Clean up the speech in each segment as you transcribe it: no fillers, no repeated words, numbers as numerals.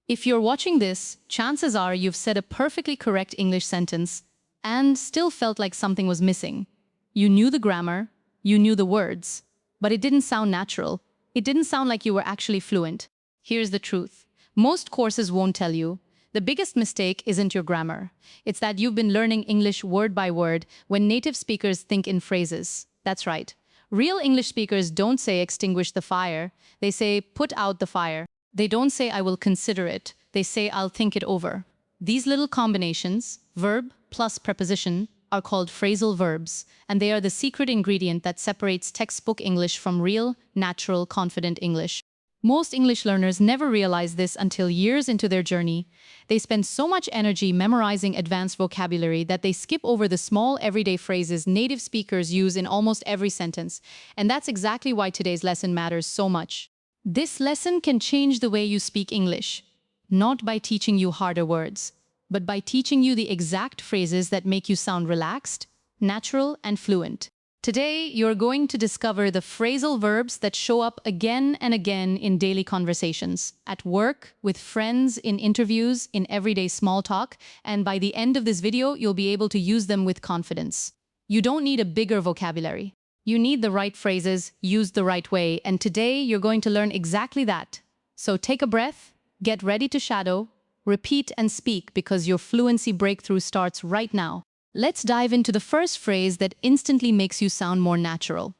If you're watching this, chances are you've said a perfectly correct English sentence and still felt like something was missing. You knew the grammar, you knew the words, but it didn't sound natural. It didn't sound like you were actually fluent. Here's the truth. Most courses won't tell you. The biggest mistake isn't your grammar. It's that you've been learning English word by word when native speakers think in phrases. That's right. Real English speakers don't say extinguish the fire. They say put out the fire. They don't say I will consider it. They say I'll think it over. These little combinations, verb plus preposition, are called phrasal verbs, and they are the secret ingredient that separates textbook English from real, natural, confident English. Most English learners never realize this until years into their journey. They spend so much energy memorizing advanced vocabulary that they skip over the small everyday phrases native speakers use in almost every sentence. And that's exactly why today's lesson matters so much. This lesson can change the way you speak English, not by teaching you harder words, but by teaching you the exact phrases that make you sound relaxed, natural, and fluent. Today, you're going to discover the phrasal verbs that show up again and again in daily conversations, at work, with friends, in interviews, in everyday small talk, and by the end of this video, you'll be able to use them with confidence. You don't need a bigger vocabulary. You need the right phrases, used the right way, and today you're going to learn exactly that. So take a breath, get ready to shadow, repeat and speak because your fluency breakthrough starts right now. Let's dive into the first phrase that instantly makes you sound more natural.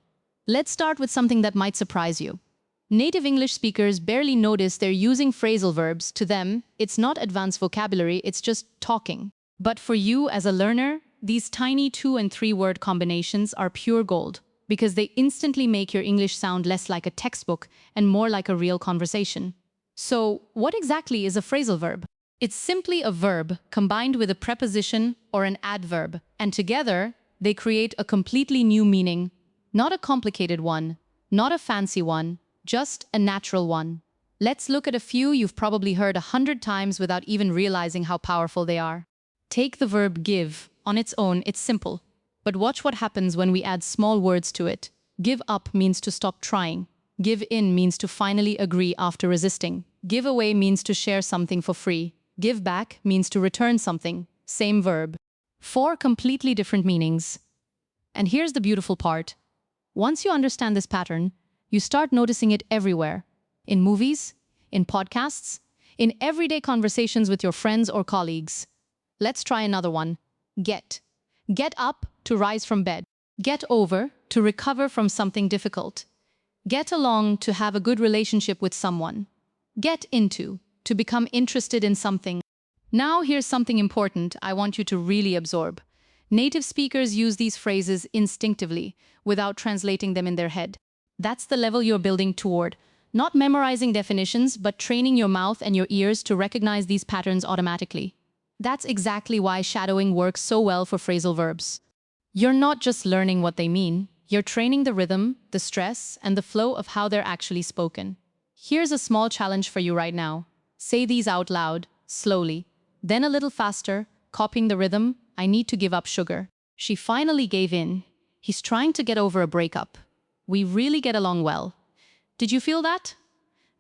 Let's start with something that might surprise you. Native English speakers barely notice they're using phrasal verbs. To them, it's not advanced vocabulary, it's just talking. But for you as a learner, these tiny 2- and 3-word combinations are pure gold because they instantly make your English sound less like a textbook and more like a real conversation. So, what exactly is a phrasal verb? It's simply a verb combined with a preposition or an adverb, and together they create a completely new meaning. Not a complicated one, not a fancy one, just a natural one. Let's look at a few you've probably heard 100 times without even realizing how powerful they are. Take the verb give. On its own, it's simple. But watch what happens when we add small words to it. Give up means to stop trying. Give in means to finally agree after resisting. Give away means to share something for free. Give back means to return something. Same verb. 4 completely different meanings. And here's the beautiful part. Once you understand this pattern, you start noticing it everywhere. In movies, in podcasts, in everyday conversations with your friends or colleagues. Let's try another one. Get. Get up, to rise from bed. Get over, to recover from something difficult. Get along, to have a good relationship with someone. Get into, to become interested in something. Now here's something important I want you to really absorb. Native speakers use these phrases instinctively, without translating them in their head. That's the level you're building toward. Not memorizing definitions, but training your mouth and your ears to recognize these patterns automatically. That's exactly why shadowing works so well for phrasal verbs. You're not just learning what they mean, you're training the rhythm, the stress, and the flow of how they're actually spoken. Here's a small challenge for you right now. Say these out loud, slowly, then a little faster, copying the rhythm. I need to give up sugar. She finally gave in. He's trying to get over a breakup. We really get along well. Did you feel that?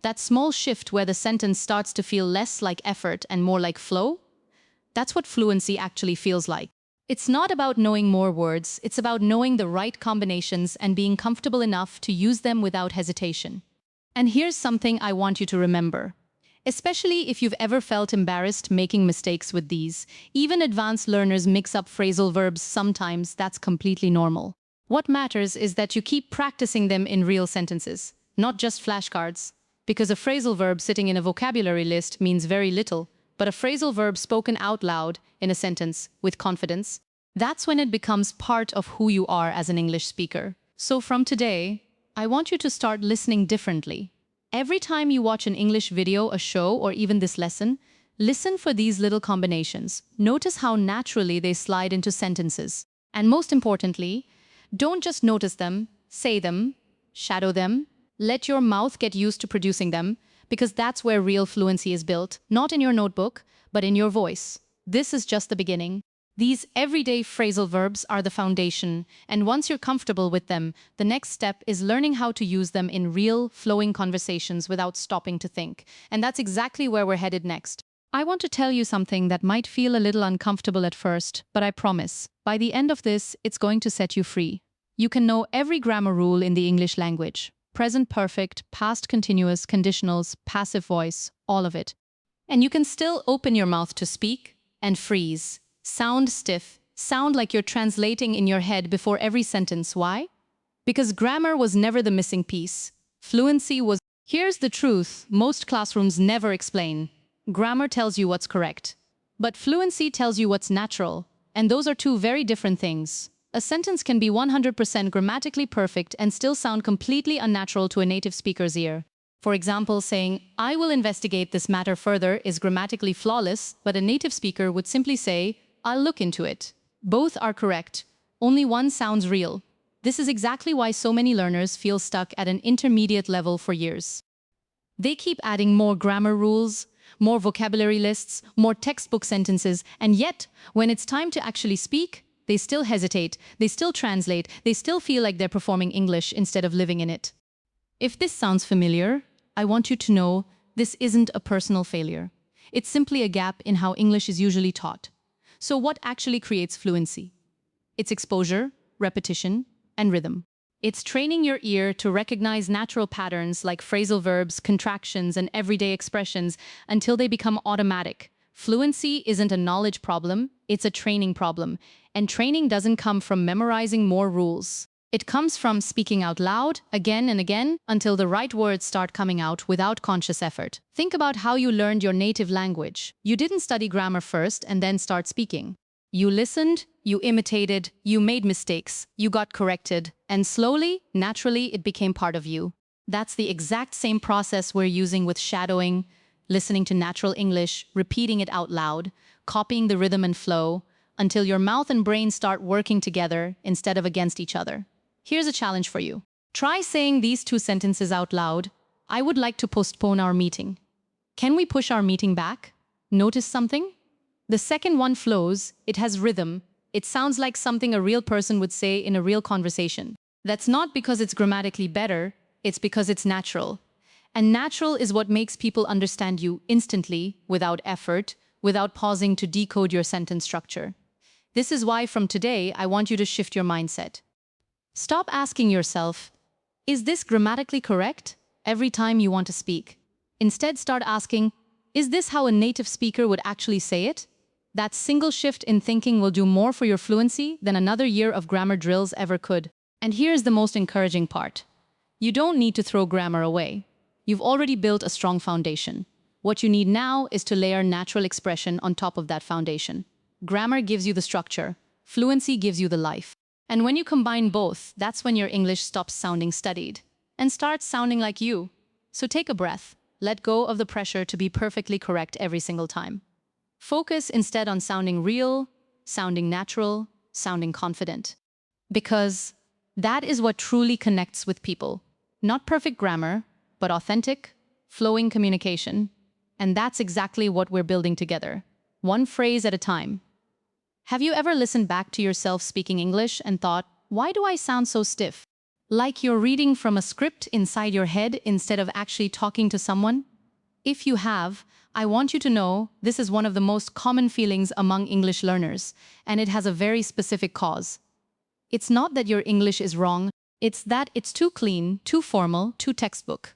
That small shift where the sentence starts to feel less like effort and more like flow? That's what fluency actually feels like. It's not about knowing more words, it's about knowing the right combinations and being comfortable enough to use them without hesitation. And here's something I want you to remember. Especially if you've ever felt embarrassed making mistakes with these. Even advanced learners mix up phrasal verbs sometimes. That's completely normal. What matters is that you keep practicing them in real sentences, not just flashcards. Because a phrasal verb sitting in a vocabulary list means very little, but a phrasal verb spoken out loud in a sentence with confidence, that's when it becomes part of who you are as an English speaker. So from today, I want you to start listening differently. Every time you watch an English video, a show, or even this lesson, listen for these little combinations. Notice how naturally they slide into sentences. And most importantly, don't just notice them, say them, shadow them. Let your mouth get used to producing them, because that's where real fluency is built, not in your notebook, but in your voice. This is just the beginning. These everyday phrasal verbs are the foundation, and once you're comfortable with them, the next step is learning how to use them in real, flowing conversations without stopping to think. And that's exactly where we're headed next. I want to tell you something that might feel a little uncomfortable at first, but I promise, by the end of this, it's going to set you free. You can know every grammar rule in the English language. Present perfect, past continuous, conditionals, passive voice, all of it. And you can still open your mouth to speak and freeze. Sound stiff, sound like you're translating in your head before every sentence. Why? Because grammar was never the missing piece. Fluency was. Here's the truth most classrooms never explain. Grammar tells you what's correct, but fluency tells you what's natural, and those are two very different things. A sentence can be 100% grammatically perfect and still sound completely unnatural to a native speaker's ear. For example, saying, "I will investigate this matter further" is grammatically flawless, but a native speaker would simply say, "I'll look into it." Both are correct. Only one sounds real. This is exactly why so many learners feel stuck at an intermediate level for years. They keep adding more grammar rules, more vocabulary lists, more textbook sentences, and yet, when it's time to actually speak, they still hesitate, they still translate, they still feel like they're performing English instead of living in it. If this sounds familiar, I want you to know this isn't a personal failure. It's simply a gap in how English is usually taught. So what actually creates fluency? It's exposure, repetition, and rhythm. It's training your ear to recognize natural patterns like phrasal verbs, contractions, and everyday expressions until they become automatic. Fluency isn't a knowledge problem, it's a training problem. And training doesn't come from memorizing more rules. It comes from speaking out loud, again and again, until the right words start coming out without conscious effort. Think about how you learned your native language. You didn't study grammar first and then start speaking. You listened, you imitated, you made mistakes, you got corrected, and slowly, naturally, it became part of you. That's the exact same process we're using with shadowing, listening to natural English, repeating it out loud, copying the rhythm and flow, until your mouth and brain start working together instead of against each other. Here's a challenge for you. Try saying these two sentences out loud. "I would like to postpone our meeting." Can we push our meeting back? Notice something? The second one flows, it has rhythm. It sounds like something a real person would say in a real conversation. That's not because it's grammatically better, it's because it's natural. And natural is what makes people understand you instantly, without effort, without pausing to decode your sentence structure. This is why from today, I want you to shift your mindset. Stop asking yourself, "Is this grammatically correct?" every time you want to speak. Instead, start asking, "Is this how a native speaker would actually say it?" That single shift in thinking will do more for your fluency than another year of grammar drills ever could. And here's the most encouraging part. You don't need to throw grammar away. You've already built a strong foundation. What you need now is to layer natural expression on top of that foundation. Grammar gives you the structure. Fluency gives you the life. And when you combine both, that's when your English stops sounding studied and starts sounding like you. So take a breath. Let go of the pressure to be perfectly correct every single time. Focus instead on sounding real, sounding natural, sounding confident. Because that is what truly connects with people. Not perfect grammar, but authentic, flowing communication. And that's exactly what we're building together. One phrase at a time. Have you ever listened back to yourself speaking English and thought, "Why do I sound so stiff?" Like you're reading from a script inside your head instead of actually talking to someone? If you have, I want you to know this is one of the most common feelings among English learners, and it has a very specific cause. It's not that your English is wrong, it's that it's too clean, too formal, too textbook.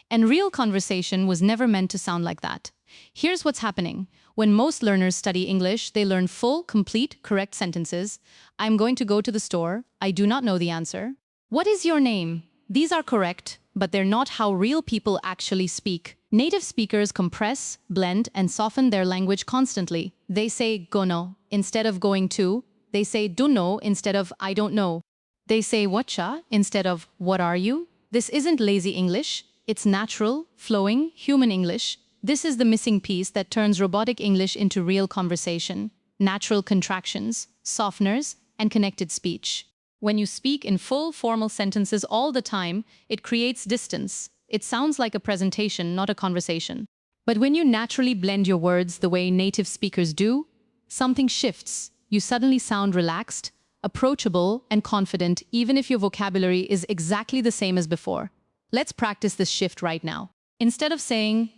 And real conversation was never meant to sound like that. Here's what's happening. When most learners study English, they learn full, complete, correct sentences. "I'm going to go to the store. I do not know the answer." "What is your name?" These are correct, but they're not how real people actually speak. Native speakers compress, blend, and soften their language constantly. They say "gono" instead of "going to." They say "dunno" instead of "I don't know." They say "whatcha" instead of "what are you?" This isn't lazy English. It's natural, flowing, human English. This is the missing piece that turns robotic English into real conversation. Natural contractions, softeners, and connected speech. When you speak in full, formal sentences all the time, it creates distance. It sounds like a presentation, not a conversation. But when you naturally blend your words the way native speakers do, something shifts. You suddenly sound relaxed, approachable, and confident, even if your vocabulary is exactly the same as before. Let's practice this shift right now. Instead of saying,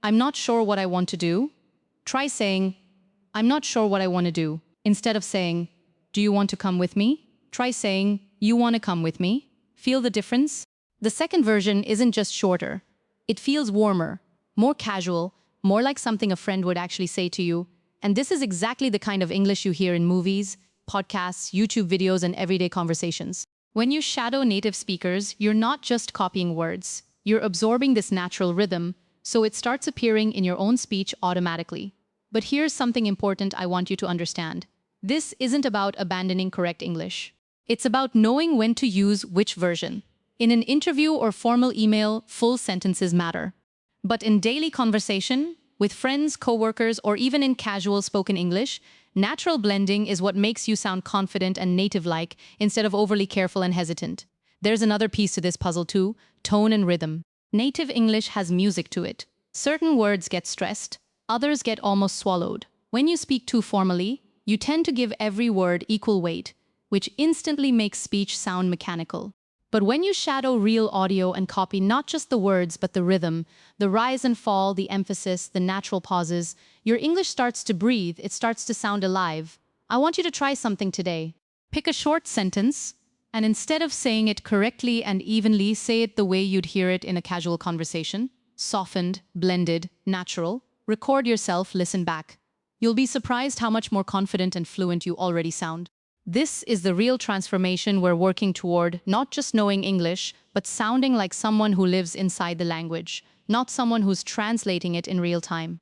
"I'm not sure what I want to do," try saying, "I'm not sure what I want to do." Instead of saying, "Do you want to come with me?" try saying, "You want to come with me?" Feel the difference? The second version isn't just shorter. It feels warmer, more casual, more like something a friend would actually say to you. And this is exactly the kind of English you hear in movies, podcasts, YouTube videos, and everyday conversations. When you shadow native speakers, you're not just copying words. You're absorbing this natural rhythm, so it starts appearing in your own speech automatically. But here's something important I want you to understand. This isn't about abandoning correct English. It's about knowing when to use which version. In an interview or formal email, full sentences matter. But in daily conversation, with friends, coworkers, or even in casual spoken English, natural blending is what makes you sound confident and native-like instead of overly careful and hesitant. There's another piece to this puzzle too: tone and rhythm. Native English has music to it. Certain words get stressed, others get almost swallowed. When you speak too formally, you tend to give every word equal weight, which instantly makes speech sound mechanical. But when you shadow real audio and copy not just the words but the rhythm, the rise and fall, the emphasis, the natural pauses, your English starts to breathe, it starts to sound alive. I want you to try something today. Pick a short sentence, and instead of saying it correctly and evenly, say it the way you'd hear it in a casual conversation. Softened, blended, natural. Record yourself, listen back. You'll be surprised how much more confident and fluent you already sound. This is the real transformation we're working toward, not just knowing English, but sounding like someone who lives inside the language, not someone who's translating it in real time.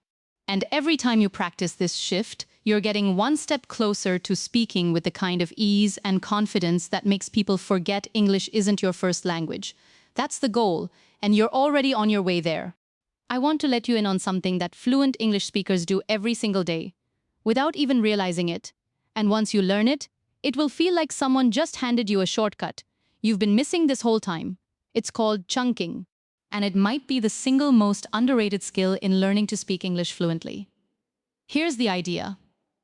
And every time you practice this shift, you're getting one step closer to speaking with the kind of ease and confidence that makes people forget English isn't your first language. That's the goal, and you're already on your way there. I want to let you in on something that fluent English speakers do every single day, without even realizing it. And once you learn it, it will feel like someone just handed you a shortcut you've been missing this whole time. It's called chunking, and it might be the single most underrated skill in learning to speak English fluently. Here's the idea.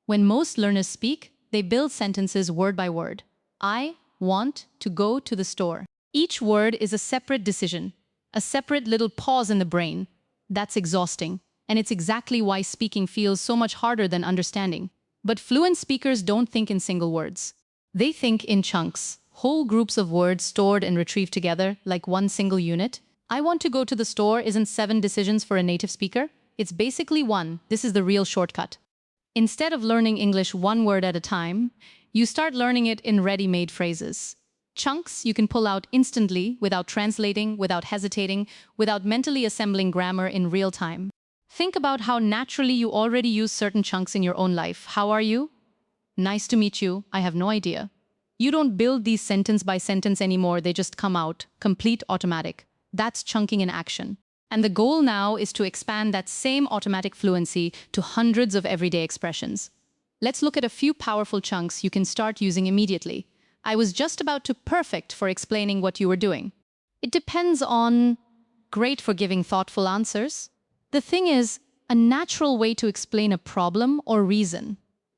When most learners speak, they build sentences word by word. I want to go to the store. Each word is a separate decision, a separate little pause in the brain. That's exhausting, and it's exactly why speaking feels so much harder than understanding. But fluent speakers don't think in single words. They think in chunks, whole groups of words stored and retrieved together like one single unit. I want to go to the store isn't 7 decisions for a native speaker. It's basically one. This is the real shortcut. Instead of learning English one word at a time, you start learning it in ready-made phrases. Chunks you can pull out instantly without translating, without hesitating, without mentally assembling grammar in real time. Think about how naturally you already use certain chunks in your own life. How are you? Nice to meet you. I have no idea. You don't build these sentence by sentence anymore. They just come out, complete, automatic. That's chunking in action. And the goal now is to expand that same automatic fluency to hundreds of everyday expressions. Let's look at a few powerful chunks you can start using immediately. I was just about to perfect for explaining what you were doing. It depends on great for giving thoughtful answers. The thing is, a natural way to explain a problem or reason.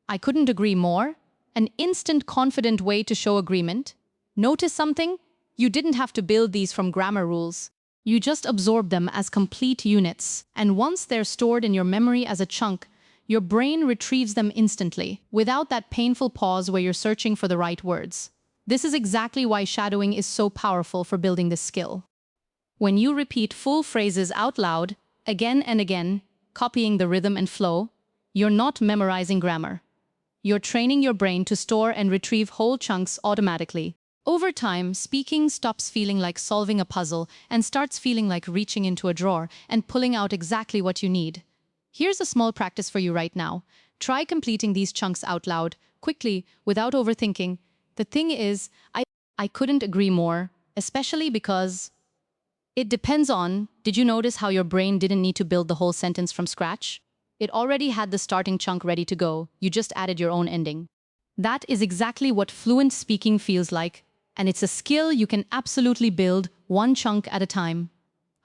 I couldn't agree more. An instant, confident way to show agreement. Notice something? You didn't have to build these from grammar rules. You just absorb them as complete units. And once they're stored in your memory as a chunk, your brain retrieves them instantly, without that painful pause where you're searching for the right words. This is exactly why shadowing is so powerful for building this skill. When you repeat full phrases out loud, again and again, copying the rhythm and flow, you're not memorizing grammar. You're training your brain to store and retrieve whole chunks automatically. Over time, speaking stops feeling like solving a puzzle and starts feeling like reaching into a drawer and pulling out exactly what you need. Here's a small practice for you right now. Try completing these chunks out loud, quickly, without overthinking. The thing is, I couldn't agree more, especially because it depends on, did you notice how your brain didn't need to build the whole sentence from scratch? It already had the starting chunk ready to go, you just added your own ending. That is exactly what fluent speaking feels like, and it's a skill you can absolutely build one chunk at a time.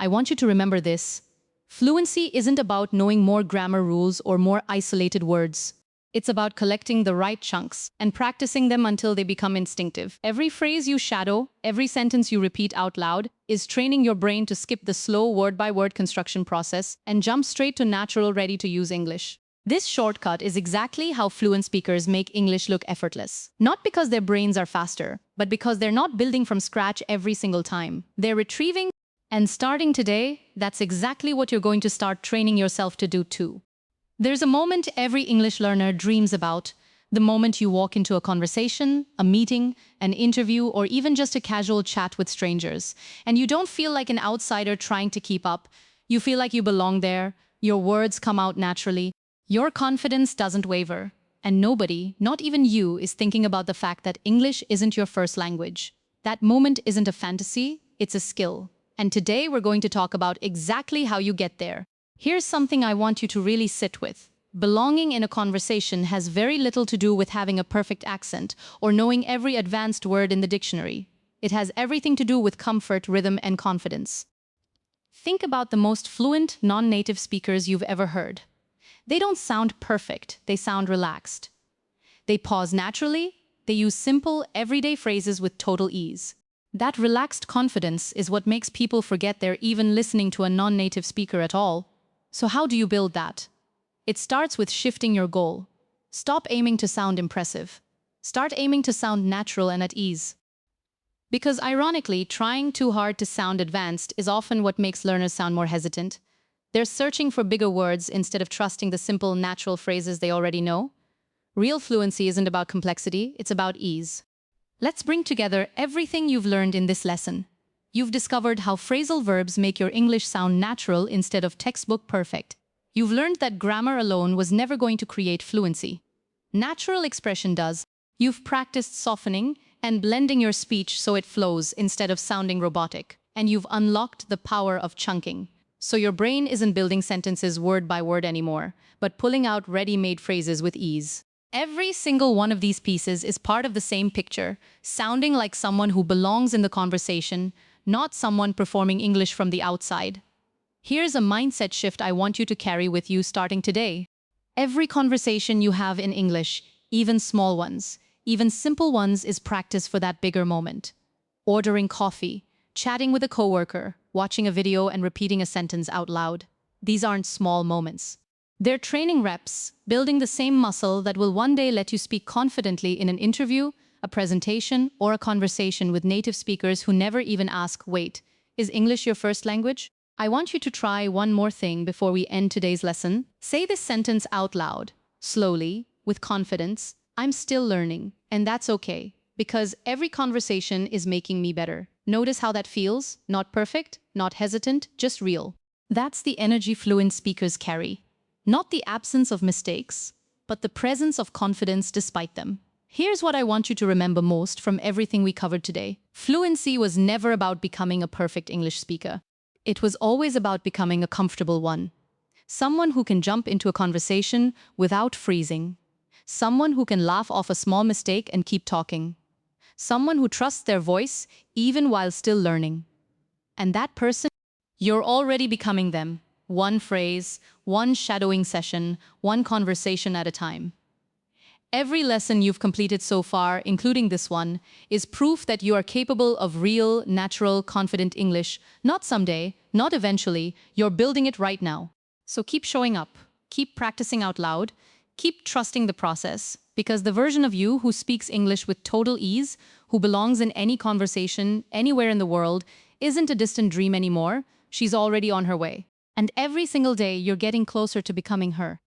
I want you to remember this. Fluency isn't about knowing more grammar rules or more isolated words. It's about collecting the right chunks and practicing them until they become instinctive. Every phrase you shadow, every sentence you repeat out loud, is training your brain to skip the slow word-by-word construction process and jump straight to natural, ready-to-use English. This shortcut is exactly how fluent speakers make English look effortless. Not because their brains are faster, but because they're not building from scratch every single time. They're retrieving, and starting today, that's exactly what you're going to start training yourself to do too. There's a moment every English learner dreams about, the moment you walk into a conversation, a meeting, an interview, or even just a casual chat with strangers, and you don't feel like an outsider trying to keep up. You feel like you belong there, your words come out naturally, your confidence doesn't waver, and nobody, not even you, is thinking about the fact that English isn't your first language. That moment isn't a fantasy, it's a skill. And today we're going to talk about exactly how you get there. Here's something I want you to really sit with. Belonging in a conversation has very little to do with having a perfect accent or knowing every advanced word in the dictionary. It has everything to do with comfort, rhythm, and confidence. Think about the most fluent, non-native speakers you've ever heard. They don't sound perfect, they sound relaxed. They pause naturally, they use simple, everyday phrases with total ease. That relaxed confidence is what makes people forget they're even listening to a non-native speaker at all. So how do you build that? It starts with shifting your goal. Stop aiming to sound impressive. Start aiming to sound natural and at ease. Because ironically, trying too hard to sound advanced is often what makes learners sound more hesitant. They're searching for bigger words instead of trusting the simple, natural phrases they already know. Real fluency isn't about complexity, it's about ease. Let's bring together everything you've learned in this lesson. You've discovered how phrasal verbs make your English sound natural instead of textbook perfect. You've learned that grammar alone was never going to create fluency. Natural expression does. You've practiced softening and blending your speech so it flows instead of sounding robotic. And you've unlocked the power of chunking. So your brain isn't building sentences word by word anymore, but pulling out ready-made phrases with ease. Every single one of these pieces is part of the same picture, sounding like someone who belongs in the conversation, not someone performing English from the outside. Here's a mindset shift I want you to carry with you starting today. Every conversation you have in English, even small ones, even simple ones, is practice for that bigger moment. Ordering coffee, chatting with a coworker, watching a video and repeating a sentence out loud. These aren't small moments. They're training reps, building the same muscle that will one day let you speak confidently in an interview, a presentation, or a conversation with native speakers who never even ask, "Wait, is English your first language?" I want you to try one more thing before we end today's lesson. Say this sentence out loud, slowly, with confidence. I'm still learning, and that's okay, because every conversation is making me better. Notice how that feels. Not perfect, not hesitant, just real. That's the energy fluent speakers carry. Not the absence of mistakes, but the presence of confidence despite them. Here's what I want you to remember most from everything we covered today. Fluency was never about becoming a perfect English speaker. It was always about becoming a comfortable one. Someone who can jump into a conversation without freezing. Someone who can laugh off a small mistake and keep talking. Someone who trusts their voice even while still learning. And that person, you're already becoming them. One phrase, one shadowing session, one conversation at a time. Every lesson you've completed so far, including this one, is proof that you are capable of real, natural, confident English. Not someday, not eventually, you're building it right now. So keep showing up, keep practicing out loud, keep trusting the process, because the version of you who speaks English with total ease, who belongs in any conversation, anywhere in the world, isn't a distant dream anymore. She's already on her way. And every single day, you're getting closer to becoming her.